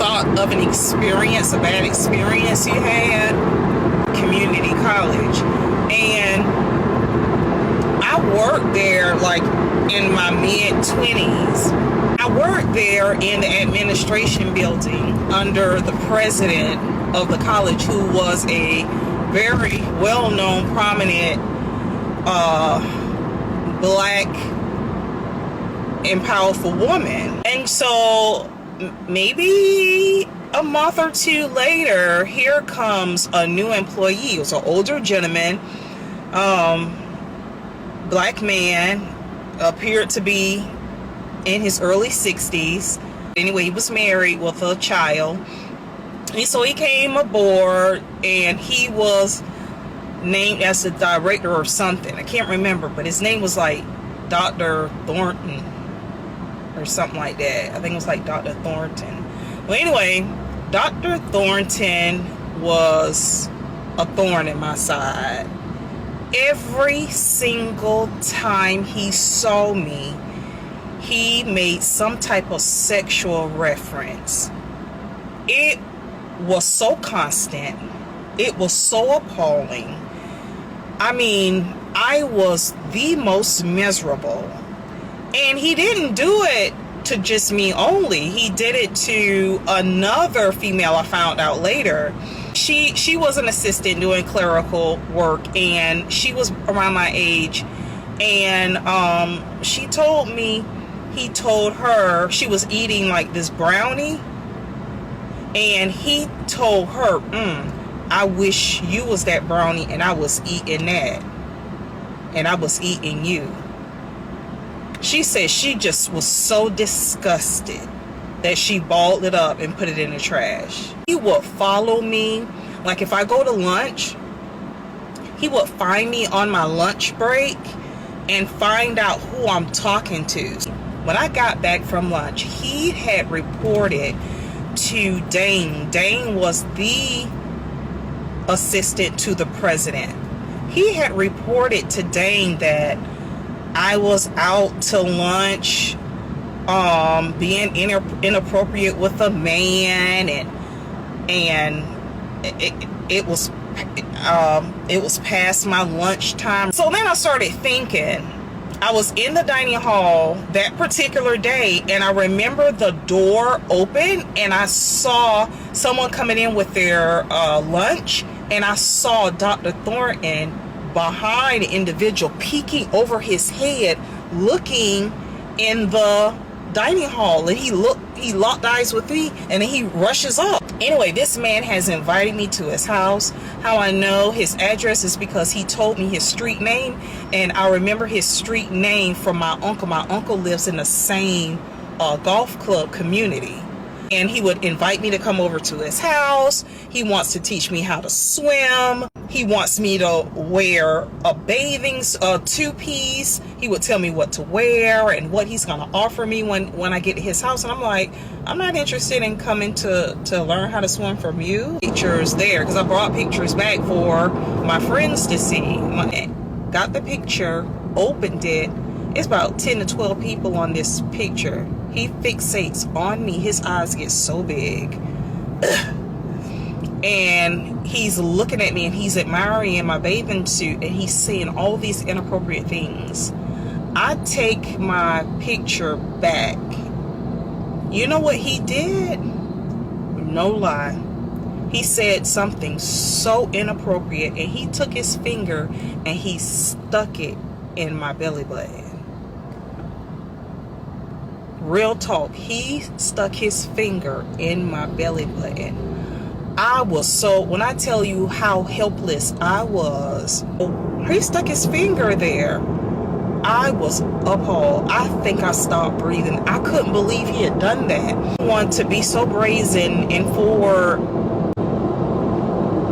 thought of an experience, a bad experience you had, community college. And I worked there like in my mid-20s. I worked there in the administration building under the president of the college, who was a very well-known, prominent black and powerful woman. And so maybe a month or two later, here comes a new employee. It was an older gentleman, black man, appeared to be in his early 60s. Anyway, he was married with a child. And so he came aboard, and he was named as the director or something. I can't remember, but his name was like Dr. Thornton or something like that. I think it was like Dr. Thornton. Well, anyway, Dr. Thornton was a thorn in my side. Every single time he saw me, he made some type of sexual reference. It was so constant. It was so appalling. I mean, I was the most miserable. And he didn't do it to just me only. He did it to another female I found out later. She was an assistant doing clerical work, and she was around my age. And she told me, he told her, she was eating like this brownie, and he told her, I wish you was that brownie and I was eating that, and I was eating you. She said she just was so disgusted that she balled it up and put it in the trash. He would follow me. Like if I go to lunch, he would find me on my lunch break and find out who I'm talking to. When I got back from lunch, he had reported to Dane. Dane was the assistant to the president. He had reported to Dane that I was out to lunch, being inappropriate with a man, and it was past my lunchtime. So then I started thinking. I was in the dining hall that particular day, and I remember the door open, and I saw someone coming in with their lunch, and I saw Dr. Thornton behind the individual, peeking over his head, looking in the dining hall. And he locked eyes with me, and then he rushes up. Anyway, this man has invited me to his house. How I know his address is because he told me his street name, and I remember his street name from my uncle. My uncle lives in the same golf club community, and he would invite me to come over to his house. He wants to teach me how to swim. He wants me to wear a bathing two-piece. He would tell me what to wear and what he's going to offer me when I get to his house. And I'm like, I'm not interested in coming to learn how to swim from you. Pictures there, because I brought pictures back for my friends to see. Got the picture, opened it. It's about 10 to 12 people on this picture. He fixates on me. His eyes get so big. And he's looking at me, and he's admiring my bathing suit, and he's saying all these inappropriate things. I take my picture back. You know what he did? No lie. He said something so inappropriate, and he took his finger and he stuck it in my belly button. Real talk. He stuck his finger in my belly button. I was so, when I tell you how helpless I was, he stuck his finger there. I was appalled. I think I stopped breathing. I couldn't believe he had done that. Want to be so brazen and forward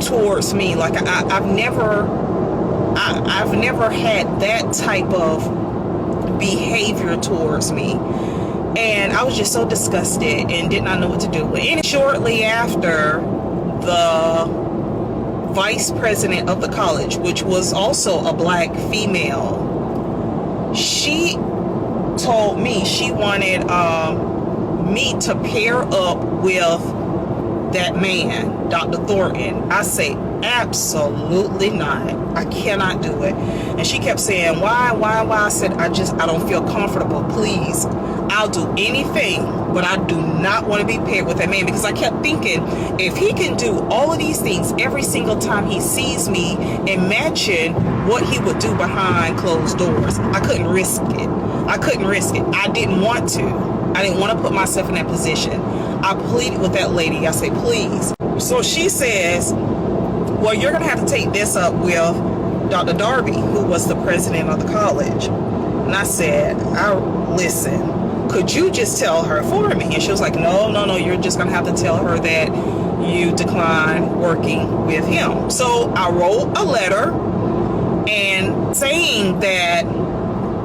towards me. Like I've never had that type of behavior towards me. And I was just so disgusted and did not know what to do. And shortly after, the vice president of the college, which was also a black female, she told me she wanted me to pair up with that man, Dr. Thornton. I say, absolutely not. I cannot do it. And she kept saying, why? I said, I don't feel comfortable. Please, I'll do anything, but I do not want to be paired with that man, because I kept thinking, if he can do all of these things every single time he sees me, imagine what he would do behind closed doors. I couldn't risk it. I didn't want to. I didn't want to put myself in that position. I pleaded with that lady. I say, please. So she says, well, you're going to have to take this up with Dr. Darby, who was the president of the college. And I said, listen, could you just tell her for me? And she was like, no, you're just going to have to tell her that you decline working with him. So I wrote a letter and saying that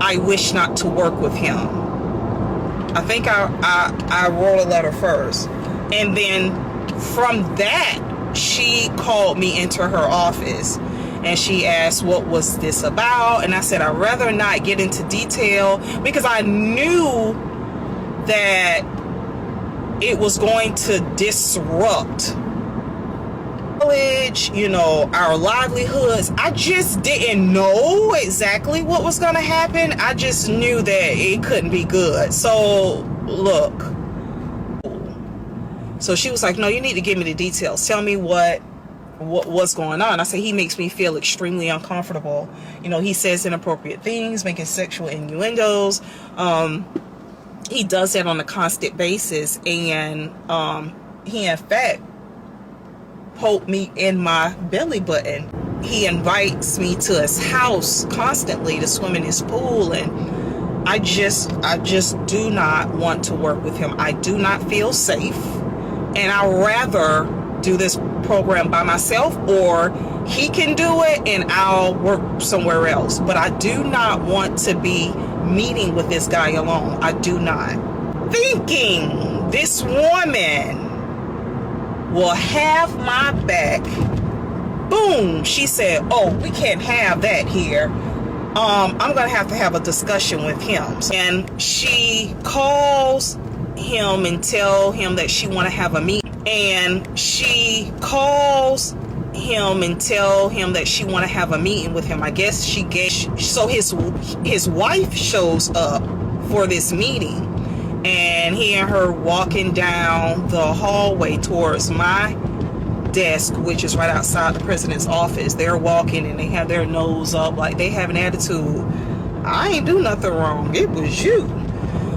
I wish not to work with him. I think I wrote a letter first. And then from that, she called me into her office and she asked what was this about. And I said, I'd rather not get into detail, because I knew that it was going to disrupt college, our livelihoods. I just didn't know exactly what was going to happen. I just knew that it couldn't be good. So look, so she was like, no, you need to give me the details. Tell me what's going on. I said, he makes me feel extremely uncomfortable. He says inappropriate things, making sexual innuendos. He does that on a constant basis, and he in fact poked me in my belly button. He invites me to his house constantly to swim in his pool, and I just do not want to work with him. I do not feel safe, and I'd rather do this program by myself, or he can do it and I'll work somewhere else. But I do not want to be meeting with this guy alone. I do not. Thinking this woman will have my back, boom, she said, oh, we can't have that here. I'm gonna have to have a discussion with him. And she calls him and tell him that she want to have a meeting. And she calls him and tell him that she want to have a meeting with him. I guess so his wife shows up for this meeting, and he and her walking down the hallway towards my desk, which is right outside the president's office. They're walking and they have their nose up like they have an attitude. I ain't do nothing wrong, it was you.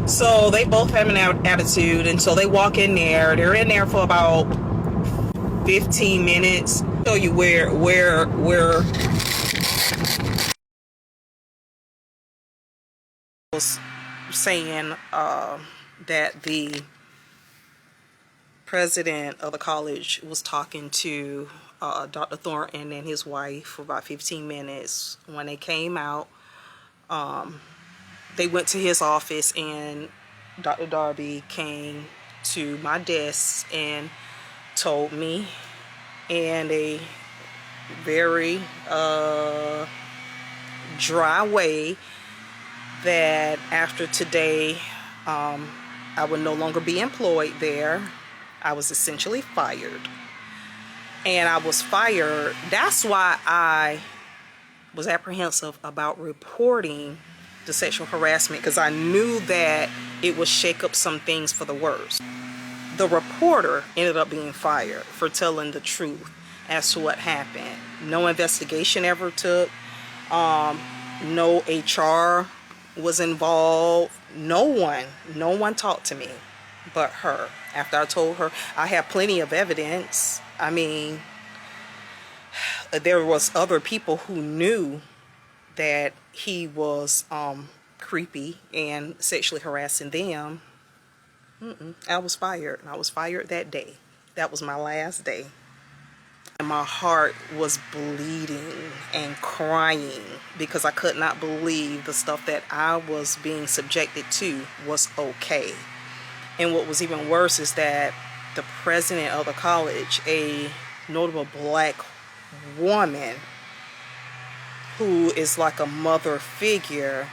So they both have an attitude, and so they walk in there. They're in there for about 15 minutes. Show you where was saying that the president of the college was talking to Dr. Thornton and his wife for about 15 minutes. When they came out, they went to his office, and Dr. Darby came to my desk and told me in a very dry way that after today I would no longer be employed there. I was essentially fired. And I was fired. That's why I was apprehensive about reporting the sexual harassment, because I knew that it would shake up some things for the worse. The reporter ended up being fired for telling the truth as to what happened. No investigation ever took. No HR was involved. No one talked to me but her. After I told her, I have plenty of evidence. I mean, there was other people who knew that he was creepy and sexually harassing them. I was fired. I was fired that day. That was my last day. And my heart was bleeding and crying because I could not believe the stuff that I was being subjected to was okay. And what was even worse is that the president of the college, a notable black woman who is like a mother figure,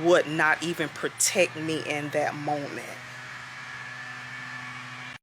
would not even protect me in that moment.